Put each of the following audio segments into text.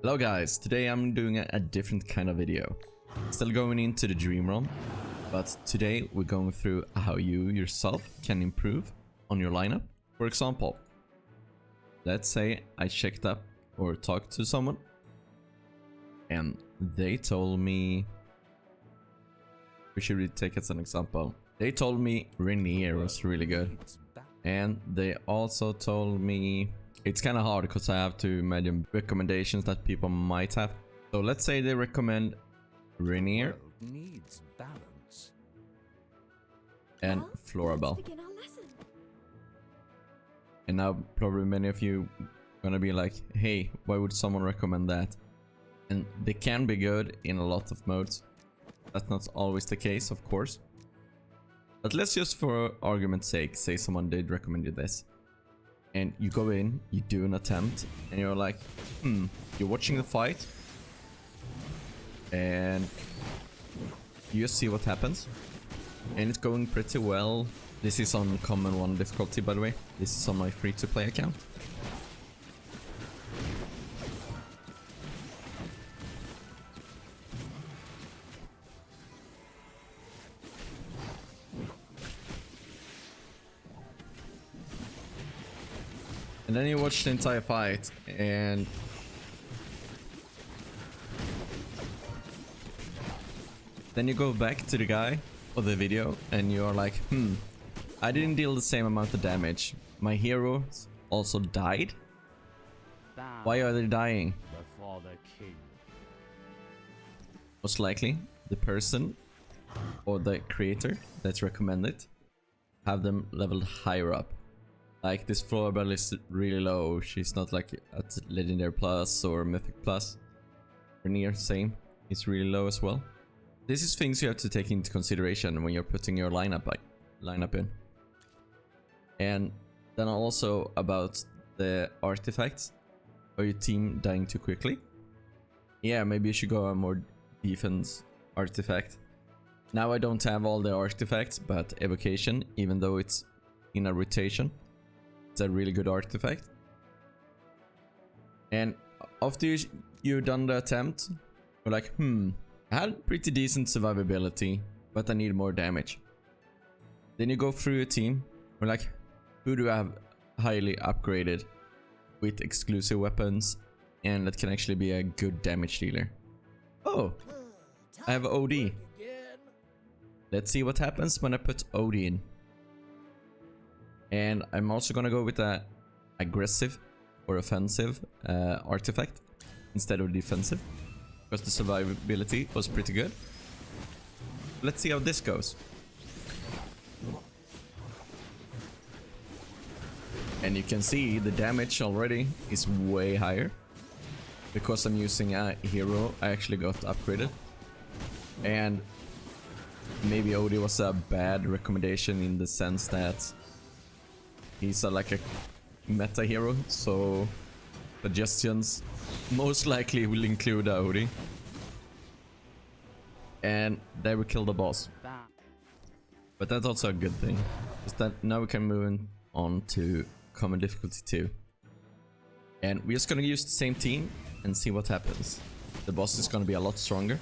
Hello guys, today I'm doing a different kind of video. Still going into the dream realm, but today we're going through how you yourself can improve on your lineup. For example, let's say I checked up or talked to someone and they told me, we should really take it as an example. They told me Rainier was really good, and they also told me it's kind of hard because I have to imagine recommendations that people might have. So let's say they recommend Rainier needs balance and Florabelle. And now probably many of you gonna be like, hey, why would someone recommend that? And they can be good in a lot of modes. That's not always the case, of course. But let's just for argument's sake say someone did recommend you this. And you go in, you do an attempt, and you're like, you're watching the fight, and you just see what happens. And it's going pretty well. This is on common 1 difficulty, by the way. This is on my free-to-play account. And then you watch the entire fight, and then you go back to the guy or the video, and you're like, I didn't deal the same amount of damage. My heroes also died? Why are they dying? before the king. Most likely, the person or the creator that's recommended have them leveled higher up. Like this Florabelle is really low. She's not like at Legendary Plus or Mythic Plus. Rainier, same. It's really low as well. This is things you have to take into consideration when you're putting your lineup in. And then also about the artifacts. Are your team dying too quickly? Yeah, maybe you should go a more defense artifact. Now I don't have all the artifacts, but Evocation, even though it's in a rotation, it's a really good artifact. And after you've done the attempt, you're like, I had pretty decent survivability, but I need more damage. Then you go through your team, you're like, who do I have highly upgraded with exclusive weapons and that can actually be a good damage dealer? Oh, I have OD. Let's see what happens when I put OD in. And I'm also gonna go with a aggressive or offensive artifact instead of defensive, because the survivability was pretty good. Let's see how this goes. And you can see the damage already is way higher. Because I'm using a hero I actually got upgraded. And maybe Odie was a bad recommendation in the sense that he's like a meta hero, so suggestions most likely will include Odie. And there we kill the boss. But that's also a good thing, is that now we can move on to common difficulty 2. And we're just gonna use the same team and see what happens. The boss is gonna be a lot stronger.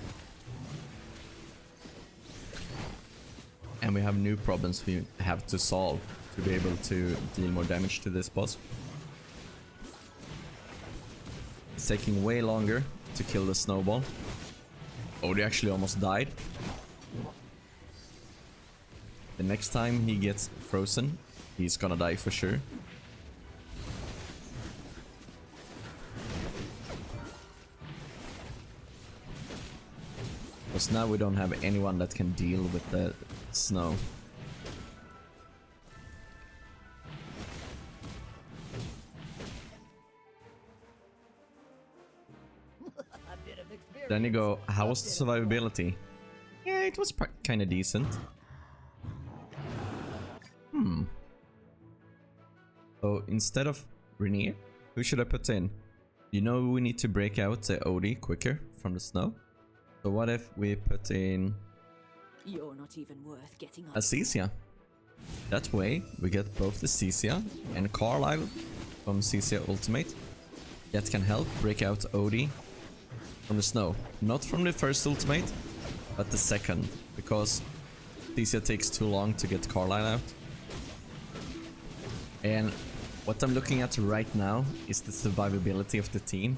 And we have new problems we have to solve to be able to deal more damage to this boss. It's taking way longer to kill the snowball. Oh, they actually almost died. The next time he gets frozen, he's gonna die for sure. Because now we don't have anyone that can deal with the snow. Then you go, how was the survivability? Yeah, it was kind of decent. So instead of Rainier, who should I put in? You know we need to break out the OD quicker from the snow. So what if we put in You're not even worth getting a Cecia? That way we get both the Cecia and Carlisle from Cecia Ultimate. That can help break out OD from the snow. Not from the first ultimate, but the second, because Thesia takes too long to get Carlisle out. And what I'm looking at right now is the survivability of the team.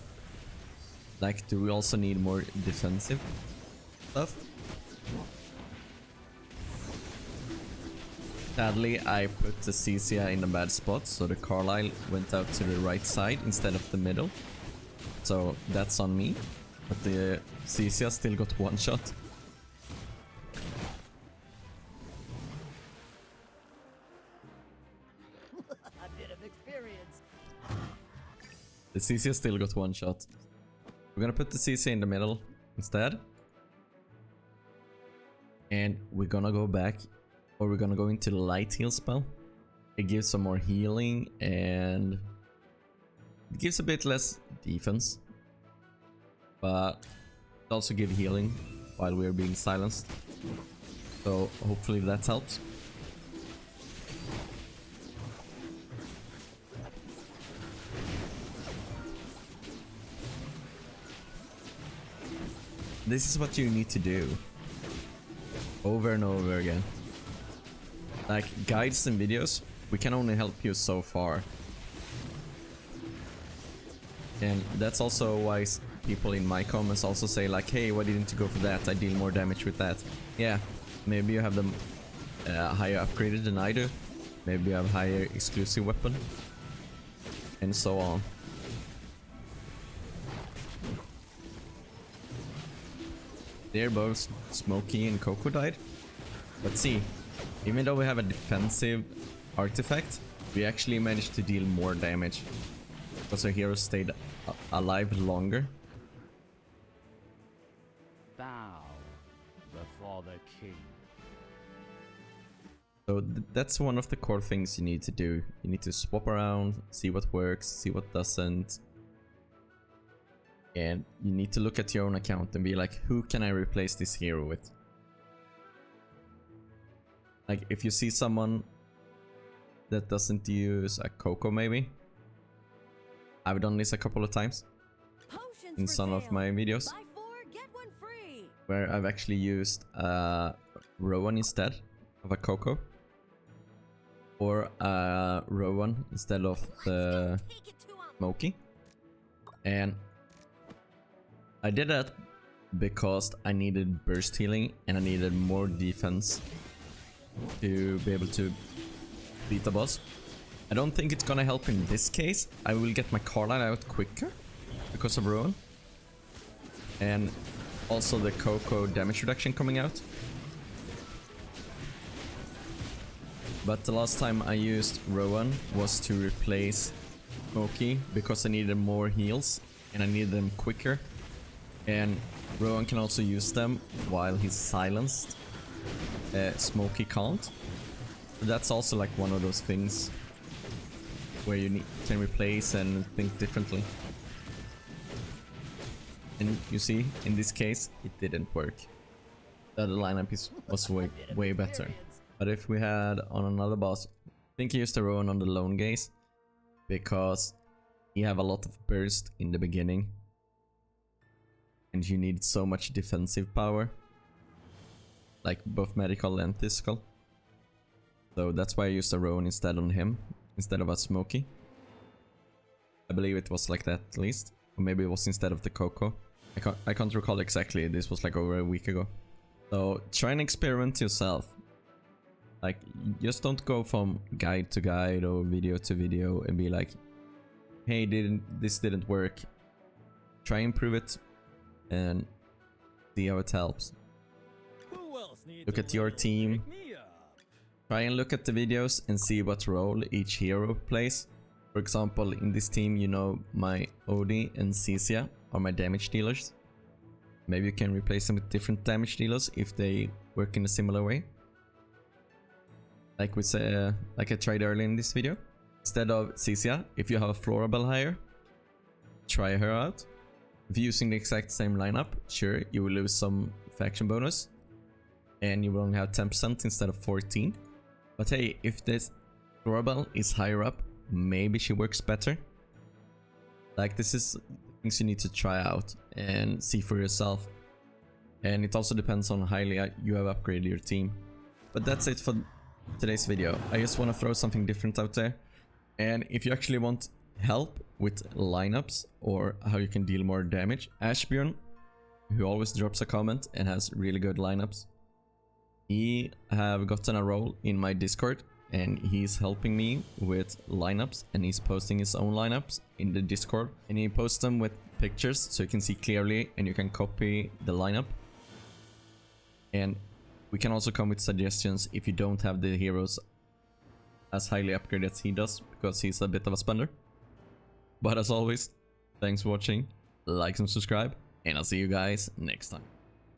Like, do we also need more defensive stuff? Sadly, I put the Cecia in a bad spot, so the Carlisle went out to the right side instead of the middle. So that's on me. But the Cecia still got one shot. A bit of experience. The Cecia still got one shot. We're gonna put the Cecia in the middle instead. And we're gonna go back, or we're gonna go into the light heal spell. It gives some more healing and it gives a bit less defense. But it also gives healing while we're being silenced. So hopefully that helps. This is what you need to do over and over again. Like guides and videos, we can only help you so far. And that's also why people in my comments also say like, hey, why didn't you go for that? I deal more damage with that. Yeah, maybe you have them higher upgraded than I do. Maybe you have higher exclusive weapon. And so on. There both Smokey and Coco died. But see, even though we have a defensive artifact, we actually managed to deal more damage. Because our heroes stayed alive longer. Bow before the king. So that's one of the core things you need to do. You need to swap around, see what works, see what doesn't. And you need to look at your own account and be like, who can I replace this hero with? Like, if you see someone that doesn't use a Coco maybe. I've done this a couple of times in some of my videos. Buy 4, get 1 free. Where I've actually used Rowan instead of a Coco. Or Rowan instead of the Take it to 'em. Smokey. And I did that because I needed burst healing and I needed more defense to be able to beat the boss. I don't think it's gonna help in this case. I will get my Carlisle out quicker because of Rowan. And also the Coco damage reduction coming out. But the last time I used Rowan was to replace Smokey because I needed more heals and I needed them quicker. And Rowan can also use them while he's silenced. Smokey can't. But that's also like one of those things where you can replace and think differently. And you see, in this case, it didn't work. The other lineup was way better. But if we had on another boss, I think I used the Rowan on the Lone Gaze because he have a lot of burst in the beginning. And you need so much defensive power. Like both medical and physical. So that's why I used a Rowan instead on him, instead of a Smokey. I believe it was like that at least. Or maybe it was instead of the Coco. I can't recall exactly, this was like over a week ago. So try and experiment yourself. Like, just don't go from guide to guide or video to video and be like, hey, this didn't work. Try and improve it and see how it helps. Look at your team. Try and look at the videos and see what role each hero plays. For example, in this team, you know, my Odie and Cecia are my damage dealers. Maybe you can replace them with different damage dealers if they work in a similar way. Like I tried earlier in this video. Instead of Cecia, if you have a Florabelle higher, try her out. If you're using the exact same lineup, sure, you will lose some faction bonus. And you will only have 10% instead of 14%. But hey, if this Florabelle is higher up, maybe she works better. Like, this is things you need to try out and see for yourself. And it also depends on how highly you have upgraded your team. But that's it for today's video. I just want to throw something different out there. And if you actually want help with lineups or how you can deal more damage, Ashbjorn, who always drops a comment and has really good lineups, he have gotten a role in my Discord and he's helping me with lineups, and he's posting his own lineups in the Discord, and he posts them with pictures so you can see clearly and you can copy the lineup. And we can also come with suggestions if you don't have the heroes as highly upgraded as he does, because he's a bit of a spender. But as always, thanks for watching, like and subscribe, and I'll see you guys next time.